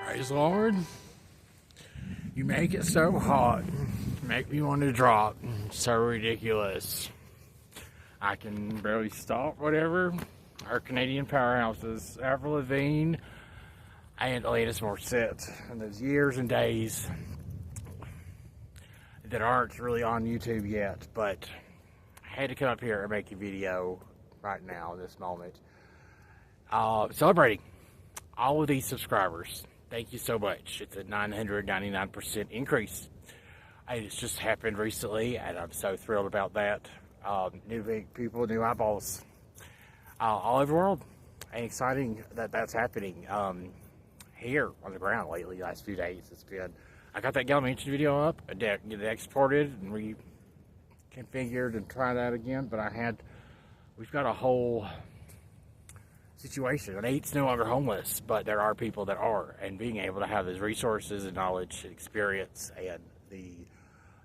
Praise the Lord. You make it so hot. Make me want to drop. So ridiculous. I can barely stop whatever. Our Canadian powerhouses, Avril Lavigne and Alanis Morissette. And those years and days that aren't really on YouTube yet, but I had to come up here and make a video right now in this moment. Celebrating all of these subscribers. Thank you so much. It's a 999% increase. And it's just happened recently, and I'm so thrilled about that. New people, new eyeballs all over the world. And exciting that that's happening here on the ground lately, last few days. It's been, I got that Gallup Mansion video up, and get it exported and reconfigured and try that again, but we've got a whole situation. Nate's no longer homeless, but there are people that are, and being able to have those resources and knowledge and experience and the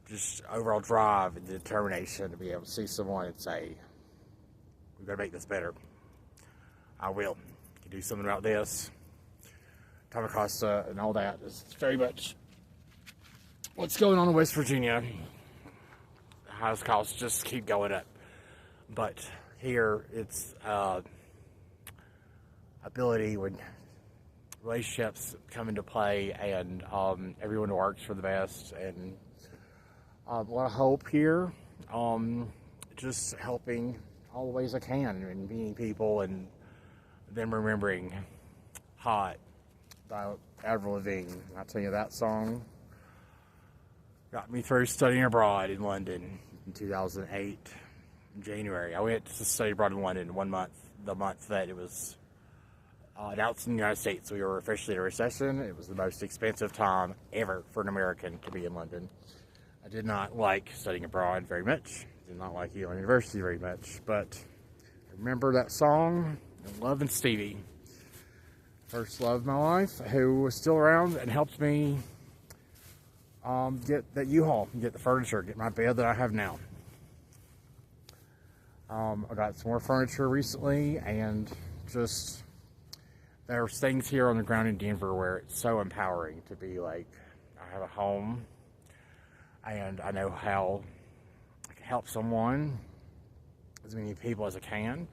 just overall drive and determination to be able to see someone and say, we've got to make this better. I will. You can do something about this. Tom Acosta and all that is very much what's going on in West Virginia. The house costs just keep going up. But here it's ability when relationships come into play and everyone works for the best, and a lot of hope here, just helping all the ways I can and meeting people and them remembering Hot by Avril Lavigne. I'll tell you, that song got me through studying abroad in London in 2008 in January. I went to study abroad in London 1 month, the month that it was announced in the United States we were officially in a recession. It was the most expensive time ever for an American to be in London. I did not like studying abroad very much. Did not like Yale University very much. But I remember that song and loving Stevie. First love of my life, who was still around and helped me get that U-Haul, get the furniture, get my bed that I have now. I got some more furniture recently, and just there's things here on the ground in Denver where it's so empowering to be like, I have a home, and I know how I can help someone, as many people as I can,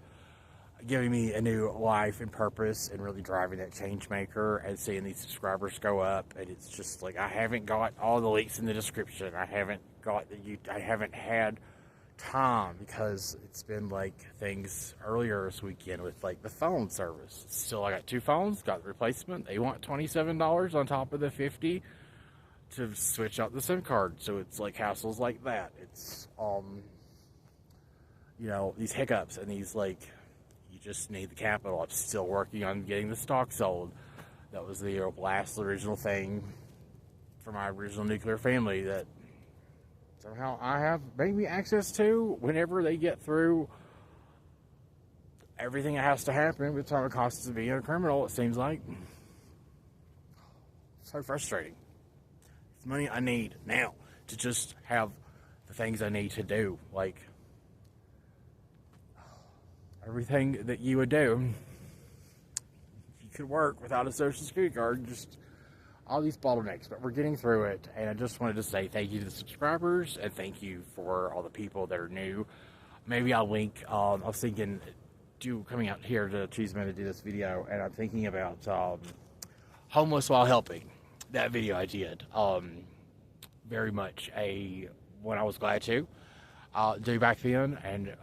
giving me a new life and purpose, and really driving that change maker and seeing these subscribers go up. And it's just like, I haven't got all the links in the description. I haven't had time because it's been like things earlier this weekend with like the phone service. Still, I got 2 phones, got the replacement. They want $27 on top of the $50 to switch out the SIM card. So it's like hassles like that. It's you know, these hiccups and these, like, you just need the capital. I'm still working on getting the stock sold. That was the last original thing for my original nuclear family that somehow I have maybe access to whenever they get through everything that has to happen with Tom Acosta being a criminal, it seems like. So frustrating. It's money I need now to just have the things I need to do. Like, everything that you would do if you could work without a social security card, just all these bottlenecks, but we're getting through it. And I just wanted to say thank you to the subscribers, and thank you for all the people that are new. Maybe I'll link, I was thinking, coming out here to Cheeseman to do this video, and I'm thinking about Homeless While Helping. That video I did, very much one I was glad to do back then, and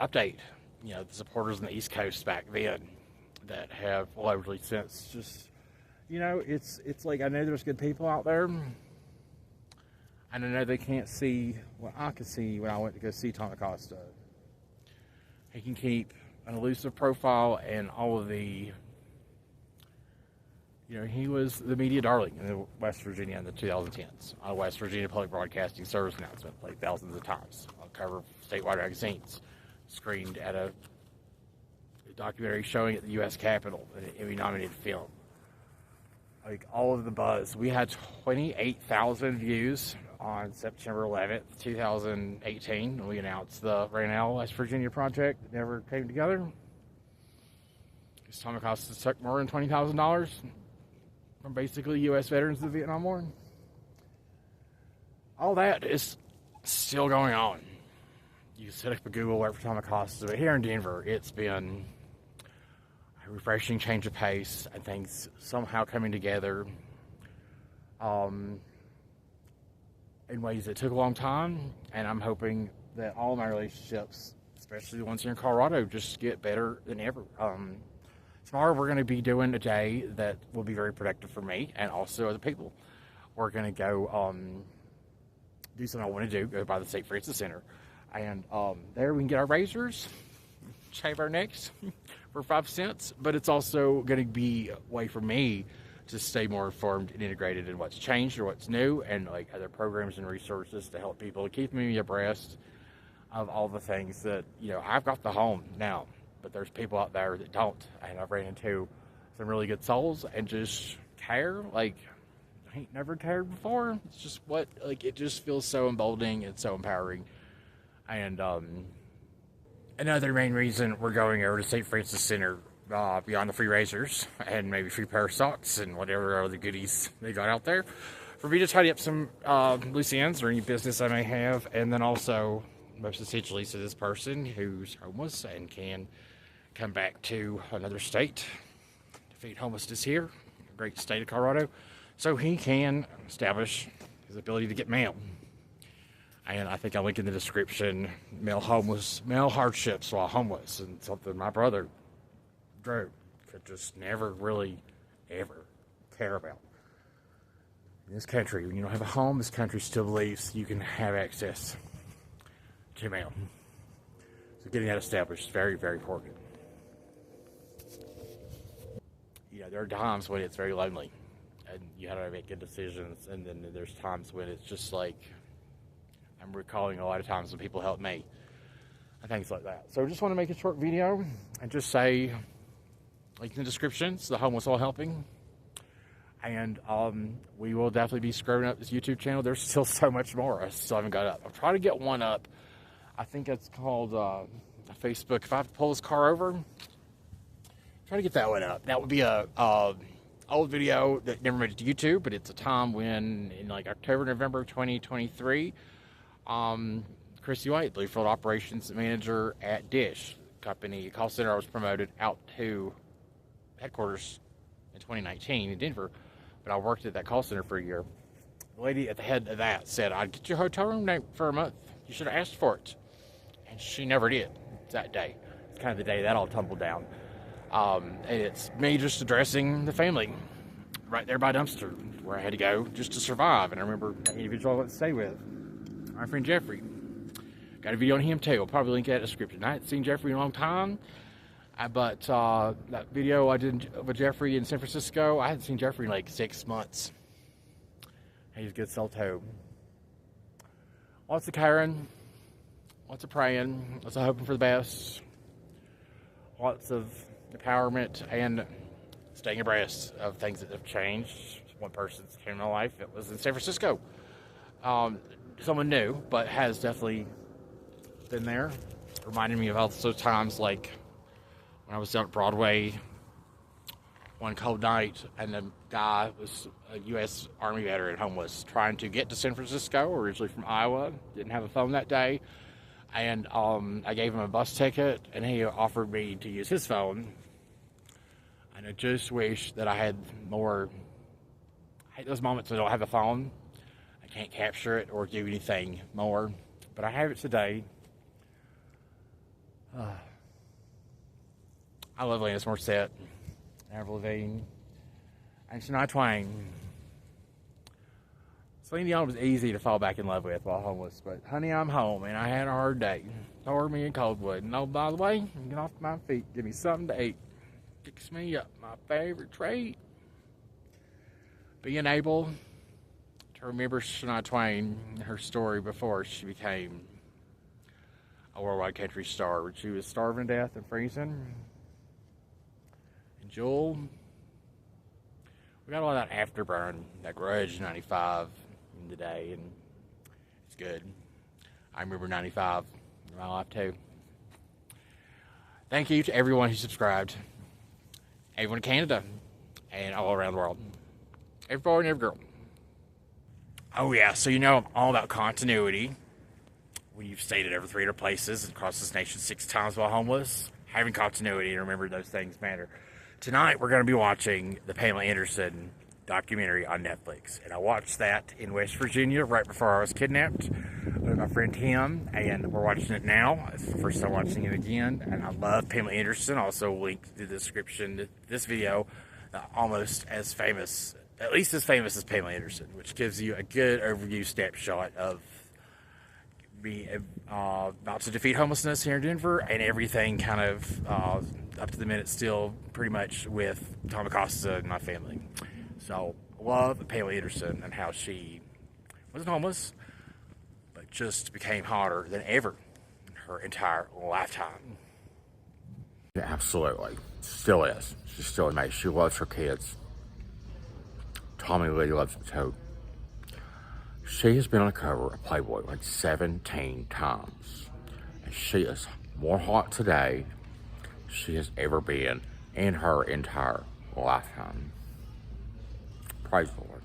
update, you know, the supporters on the East Coast back then that have largely since just, you know, it's like, I know there's good people out there, and I know they can't see what I could see when I went to go see Tom Acosta. He can keep an elusive profile and all of the, you know, he was the media darling in West Virginia in the 2010s. On West Virginia Public Broadcasting Service announcement, played thousands of times on cover of statewide magazines, screened at a documentary showing at the U.S. Capitol, an Emmy-nominated film. Like, all of the buzz. We had 28,000 views on September 11th, 2018, when we announced the Raynell, West Virginia project that never came together. Because Tom Acosta took more than $20,000 are basically U.S. veterans of the Vietnam War. All that is still going on. You set up a Google every time it costs, but here in Denver, it's been a refreshing change of pace and things somehow coming together in ways that took a long time, and I'm hoping that all my relationships, especially the ones here in Colorado, just get better than ever. Tomorrow we're going to be doing a day that will be very productive for me and also other people. We're going to go do something I want to do, go by the St. Francis Center. And there we can get our razors, shave our necks for 5 cents. But it's also going to be a way for me to stay more informed and integrated in what's changed or what's new, and like other programs and resources to help people, to keep me abreast of all the things that, you know, I've got the home now, but there's people out there that don't. And I've ran into some really good souls and just care like I ain't never cared before. It's just what, like, it just feels so emboldening and so empowering. And another main reason we're going over to St. Francis Center, beyond the free razors and maybe free pair of socks and whatever other goodies they got out there, for me to tidy up some loose ends or any business I may have, and then also most essentially to this person who's homeless and can come back to another state, defeat homelessness here, a great state of Colorado, so he can establish his ability to get mail. And I think I'll link in the description, mail hardships while homeless, and something my brother Drew could just never really ever care about. In this country, when you don't have a home, this country still believes you can have access to mail. So getting that established is very, very important. You know, there are times when it's very lonely and you have to make good decisions, and then there's times when it's just like, I'm recalling a lot of times when people help me and things like that. So I just want to make a short video and just say, like in the descriptions, the Homeless All Helping. And we will definitely be scrubbing up this YouTube channel. There's still so much more I still haven't got up. I'll try to get one up. I think it's called Facebook. If I have to pull this car over, try to get that one up. That would be a old video that never made it to YouTube, but it's a time when in like October, November 2023, Christy White, the Field Operations Manager at Dish Company call center, I was promoted out to headquarters in 2019 in Denver, but I worked at that call center for a year. The lady at the head of that said, I'd get your hotel room for a month. You should have asked for it. And she never did that day. It's kind of the day that all tumbled down. And it's me just addressing the family right there by dumpster where I had to go just to survive. And I remember the individual I went to stay with, my friend Jeffrey. Got a video on him too. I'll probably link that in the description. I hadn't seen Jeffrey in a long time. But that video I did with Jeffrey in San Francisco, I hadn't seen Jeffrey in like 6 months. He's a good soul too. Lots of caring, lots of praying, lots of hoping for the best, lots of empowerment and staying abreast of things that have changed. One person's came in my life, it was in San Francisco. Someone new, but has definitely been there. Reminded me of also times like when I was down at Broadway one cold night, and the guy was a U.S. Army veteran, homeless, trying to get to San Francisco, originally from Iowa, didn't have a phone that day, and I gave him a bus ticket, and he offered me to use his phone, and I just wish that I had more. I hate those moments when I don't have a phone, I can't capture it or do anything more, but I have it today. I love Alanis Morissette, Avril Lavigne, and Shania Twain. Celine Dion was easy to fall back in love with while homeless, but honey, I'm home, and I had a hard day. Tore me in Coldwood, and oh, by the way, get off my feet, give me something to eat. Fix me up, my favorite trait. Being able to remember Shania Twain, her story before she became a worldwide country star, when she was starving to death and freezing. And Jewel, we got a lot of that afterburn, that grudge 95 in the day, and it's good. I remember 95 in my life too. Thank you to everyone who subscribed, everyone in Canada, and all around the world. Every boy and every girl. Oh yeah, so you know I'm all about continuity. When you've stayed at over 300 places and across this nation 6 times while homeless, having continuity and remember those things matter. Tonight we're going to be watching the Pamela Anderson documentary on Netflix, and I watched that in West Virginia right before I was kidnapped with my friend Tim, and we're watching it now. It's the first time watching it again, and I love Pamela Anderson. Also linked in the description to this video, almost as famous, at least as famous as Pamela Anderson, which gives you a good overview snapshot of me about to defeat homelessness here in Denver, and everything kind of up to the minute still pretty much with Tom Acosta and my family. So love Pamela Anderson and how she wasn't homeless, but just became hotter than ever in her entire lifetime. Yeah, absolutely. Still is. She's still amazing. She loves her kids. Tommy Lee loves them too. She has been on the cover of Playboy like 17 times. And she is more hot today than she has ever been in her entire lifetime. Praise the Lord.